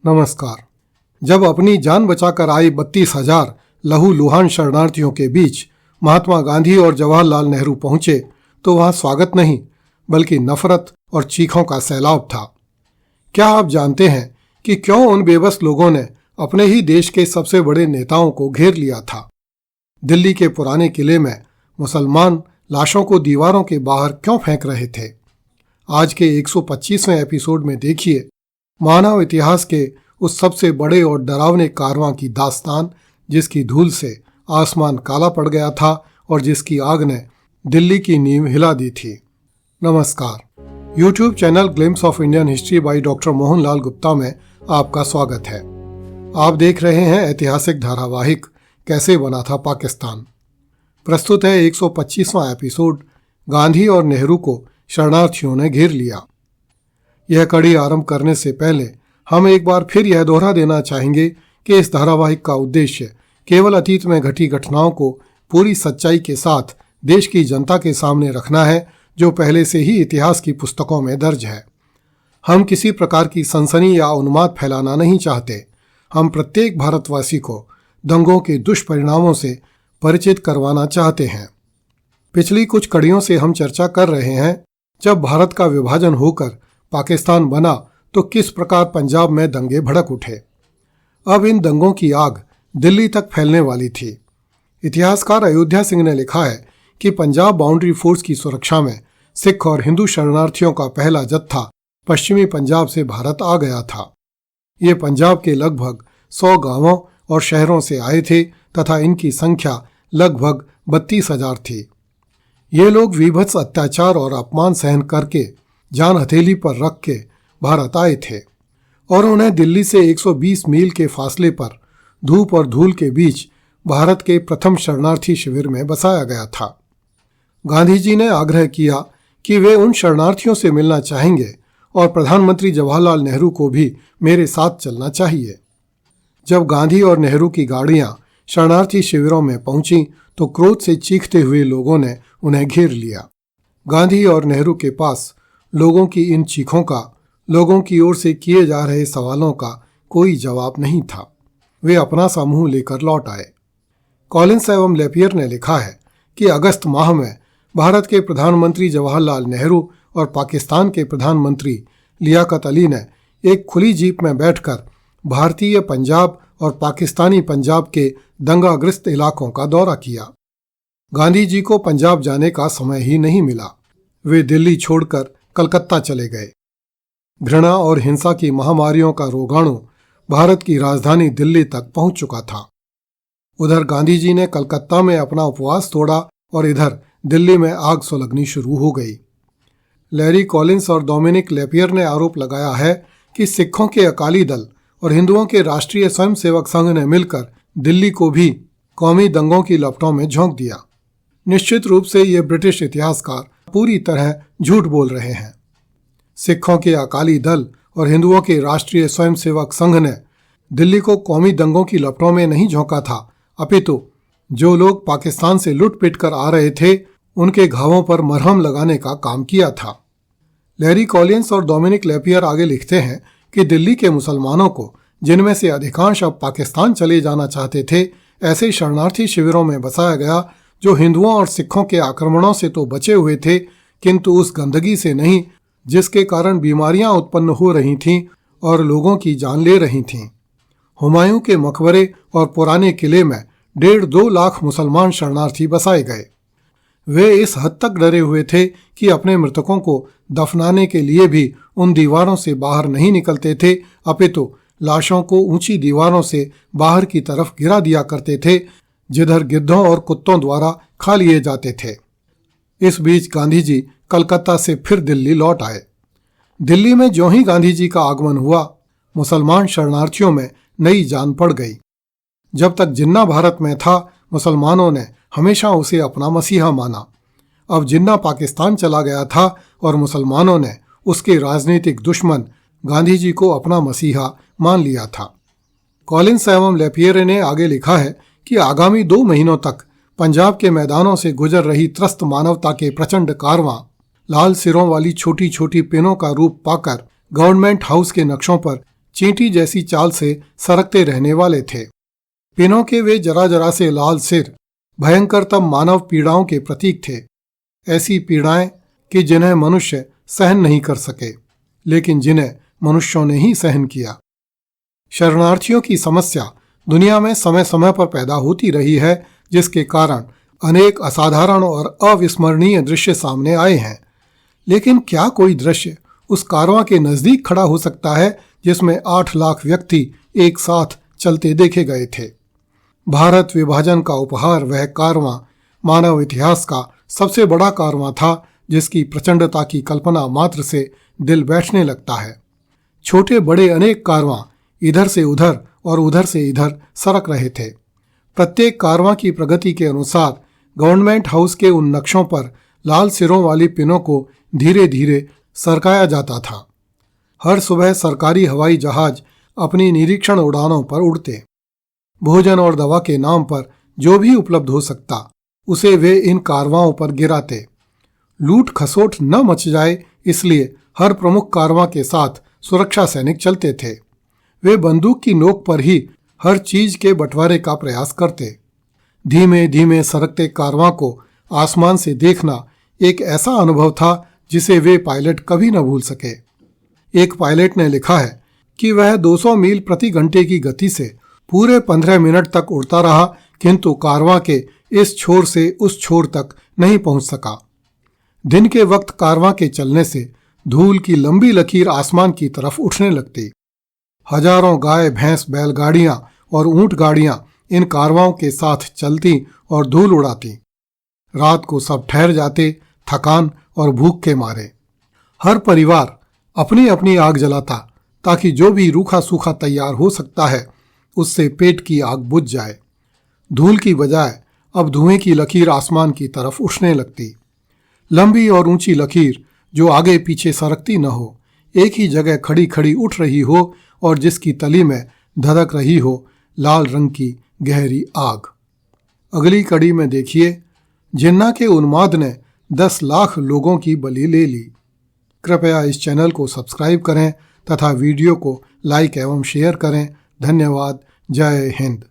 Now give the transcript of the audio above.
नमस्कार। जब अपनी जान बचाकर आई 32,000 लहूलुहान शरणार्थियों के बीच महात्मा गांधी और जवाहरलाल नेहरू पहुंचे तो वहां स्वागत नहीं बल्कि नफरत और चीखों का सैलाब था। क्या आप जानते हैं कि क्यों उन बेबस लोगों ने अपने ही देश के सबसे बड़े नेताओं को घेर लिया था? दिल्ली के पुराने किले में मुसलमान लाशों को दीवारों के बाहर क्यों फेंक रहे थे? आज के 125वें एपिसोड में देखिए मानव इतिहास के उस सबसे बड़े और डरावने कारवां की दास्तान, जिसकी धूल से आसमान काला पड़ गया था और जिसकी आग ने दिल्ली की नींव हिला दी थी। नमस्कार। YouTube channel glimpse of Indian history by doctor Mohanlal Gupta में आपका स्वागत है। आप देख रहे हैं ऐतिहासिक धारावाहिक कैसे बना था पाकिस्तान। प्रस्तुत है 125वां एपिसोड, गांधी और नेहरू को शरणार्थियों ने घेर लिया। यह कड़ी आरंभ करने से पहले हम एक बार फिर यह दोहरा देना चाहेंगे कि इस धारावाहिक का उद्देश्य केवल अतीत में घटी घटनाओं को पूरी सच्चाई के साथ देश की जनता के सामने रखना है, जो पहले से ही इतिहास की पुस्तकों में दर्ज है। हम किसी प्रकार की सनसनी या उन्माद फैलाना नहीं चाहते। हम प्रत्येक भारतवासी को दंगों के दुष्परिणामों से परिचित करवाना चाहते हैं। पिछली कड़ी कड़ियों से हम चर्चा कर रहे हैं, जब भारत का विभाजन होकर पाकिस्तान बना तो किस प्रकार पंजाब में दंगे भड़क उठे। अब इन दंगों की आग दिल्ली तक फैलने वाली थी। इतिहासकार अयोध्या सिंह ने लिखा है कि पंजाब बाउंड्री फोर्स की सुरक्षा में सिख और हिंदू शरणार्थियों का पहला जत्था पश्चिमी पंजाब से भारत आ गया था। ये पंजाब के लगभग 100 गांवों और शहरों से आए थे तथा इनकी संख्या लगभग 32,000 थी। ये लोग विभत्स अत्याचार और अपमान सहन करके जान हथेली पर रख के भारत आए थे और उन्हें दिल्ली से 120 मील के फासले पर धूप और धूल के बीच भारत के प्रथम शरणार्थी शिविर में बसाया गया था। गांधी जी ने आग्रह किया कि वे उन शरणार्थियों से मिलना चाहेंगे और प्रधानमंत्री जवाहरलाल नेहरू को भी मेरे साथ चलना चाहिए। जब गांधी और नेहरू की गाड़ियां शरणार्थी शिविरों में पहुंची तो क्रोध से चीखते हुए लोगों ने उन्हें घेर लिया। गांधी और नेहरू के पास लोगों की इन चीखों का, लोगों की ओर से किए जा रहे सवालों का कोई जवाब नहीं था। वे अपना सा मुंह लेकर लौट आए। कॉलिंस एवं लेपियर ने लिखा है कि अगस्त माह में भारत के प्रधानमंत्री जवाहरलाल नेहरू और पाकिस्तान के प्रधानमंत्री लियाकत अली ने एक खुली जीप में बैठकर भारतीय पंजाब और पाकिस्तानी पंजाब के दंगाग्रस्त इलाकों का दौरा किया। गांधी जी को पंजाब जाने का समय ही नहीं मिला। वे दिल्ली छोड़कर कलकत्ता चले गए। घृणा और हिंसा की महामारियों का रोगाणु भारत की राजधानी दिल्ली तक पहुंच चुका था। उधर गांधी जी ने कलकत्ता में अपना उपवास तोड़ा और इधर दिल्ली में आग सुलगनी शुरू हो गई। लैरी कॉलिंस और डोमिनिक लेपियर ने आरोप लगाया है कि सिखों के अकाली दल और हिंदुओं के राष्ट्रीय स्वयंसेवक संघ ने मिलकर दिल्ली को भी कौमी दंगों की लपटों में झोंक दिया। निश्चित रूप से ये ब्रिटिश इतिहासकार पूरी तरह झूठ बोल रहे हैं। सिखों के अकाली दल और हिंदुओं के राष्ट्रीय स्वयंसेवक संघ ने दिल्ली को कौमी दंगों की लपटों में नहीं झोंका था, अपितु जो लोग पाकिस्तान से लुट पिट कर आ रहे थे उनके घावों पर मरहम लगाने का काम किया था। लैरी कॉलिंस और डोमिनिक लेपियर आगे लिखते हैं कि दिल्ली के मुसलमानों को, जिनमें से अधिकांश अब पाकिस्तान चले जाना चाहते थे, ऐसे शरणार्थी शिविरों में बसाया गया जो हिंदुओं और सिखों के आक्रमणों से तो बचे हुए थे, किंतु उस गंदगी से नहीं जिसके कारण बीमारियां उत्पन्न हो रही थीं और लोगों की जान ले रही थीं। हुमायूं के मकबरे और पुराने किले में 1.5-2 लाख मुसलमान शरणार्थी बसाए गए। वे इस हद तक डरे हुए थे कि अपने मृतकों को दफनाने के लिए भी उन दीवारों से बाहर नहीं निकलते थे, अपितु लाशों को ऊंची दीवारों से बाहर की तरफ गिरा दिया करते थे, जिधर गिद्धों और कुत्तों द्वारा खा लिए जाते थे। इस बीच गांधी जी कलकत्ता से फिर दिल्ली लौट आए। दिल्ली में ज्यों ही गांधी जी का आगमन हुआ, मुसलमान शरणार्थियों में नई जान पड़ गई। जब तक जिन्ना भारत में था, मुसलमानों ने हमेशा उसे अपना मसीहा माना। अब जिन्ना पाकिस्तान चला गया था और मुसलमानों ने उसके राजनीतिक दुश्मन गांधी जी को अपना मसीहा मान लिया था। कॉलिंस एवं लेपियर ने आगे लिखा है कि आगामी 2 महीनों तक पंजाब के मैदानों से गुजर रही त्रस्त मानवता के प्रचंड कारवां लाल सिरों वाली छोटी छोटी पिनों का रूप पाकर गवर्नमेंट हाउस के नक्शों पर चींटी जैसी चाल से सरकते रहने वाले थे। पिनों के वे जरा जरा से लाल सिर भयंकरतम मानव पीड़ाओं के प्रतीक थे। ऐसी पीड़ाएं कि जिन्हें मनुष्य सहन नहीं कर सके, लेकिन जिन्हें मनुष्यों ने ही सहन किया। शरणार्थियों की समस्या दुनिया में समय समय पर पैदा होती रही है, जिसके कारण अनेक असाधारण और अविस्मरणीय दृश्य सामने आए हैं। लेकिन क्या कोई दृश्य उस कारवां के नजदीक खड़ा हो सकता है जिसमें 8 लाख व्यक्ति एक साथ चलते देखे गए थे? भारत विभाजन का उपहार वह कारवां मानव इतिहास का सबसे बड़ा कारवां था, जिसकी प्रचंडता की कल्पना मात्र से दिल बैठने लगता है। छोटे बड़े अनेक कारवां इधर से उधर और उधर से इधर सरक रहे थे। प्रत्येक कारवां की प्रगति के अनुसार गवर्नमेंट हाउस के उन नक्शों पर लाल सिरों वाली पिनों को धीरे धीरे सरकाया जाता था। हर सुबह सरकारी हवाई जहाज अपनी निरीक्षण उड़ानों पर उड़ते। भोजन और दवा के नाम पर जो भी उपलब्ध हो सकता उसे वे इन कारवाओं पर गिराते। लूट खसोट न मच जाए इसलिए हर प्रमुख कारवां के साथ सुरक्षा सैनिक चलते थे। वे बंदूक की नोक पर ही हर चीज के बंटवारे का प्रयास करते। धीमे धीमे सरकते कारवां को आसमान से देखना एक ऐसा अनुभव था जिसे वे पायलट कभी न भूल सके। एक पायलट ने लिखा है कि वह 200 मील प्रति घंटे की गति से पूरे 15 मिनट तक उड़ता रहा, किंतु कारवां के इस छोर से उस छोर तक नहीं पहुंच सका। दिन के वक्त कारवां के चलने से धूल की लंबी लकीर आसमान की तरफ उठने लगती। हजारों गाय भैंस बैलगाड़ियां और ऊंट गाड़ियां इन कारवाओं के साथ चलती और धूल उड़ाती। रात को सब ठहर जाते, थकान और भूख के मारे। हर परिवार अपनी अपनी आग जलाता ताकि जो भी रूखा सूखा तैयार हो सकता है उससे पेट की आग बुझ जाए। धूल की बजाय अब धुएं की लकीर आसमान की तरफ उठने लगती। लंबी और ऊंची लकीर जो आगे पीछे सरकती न हो, एक ही जगह खड़ी खड़ी उठ रही हो और जिसकी तली में धधक रही हो लाल रंग की गहरी आग। अगली कड़ी में देखिए, जिन्ना के उन्माद ने 10 लाख लोगों की बलि ले ली। कृपया इस चैनल को सब्सक्राइब करें तथा वीडियो को लाइक एवं शेयर करें। धन्यवाद। जय हिंद।